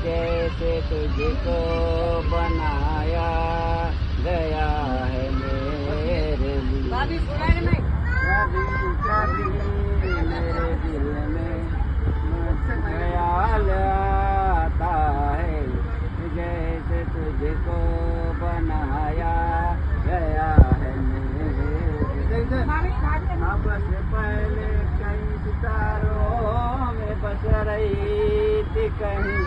जैसे तुझको बनाया गया है मेरे लिए। कभी कभी मेरे दिल में ख्याल आता है जैसे तुझको बनाया गया है मेरे। अब से पहले कई सितारों में बस रही थी कहीं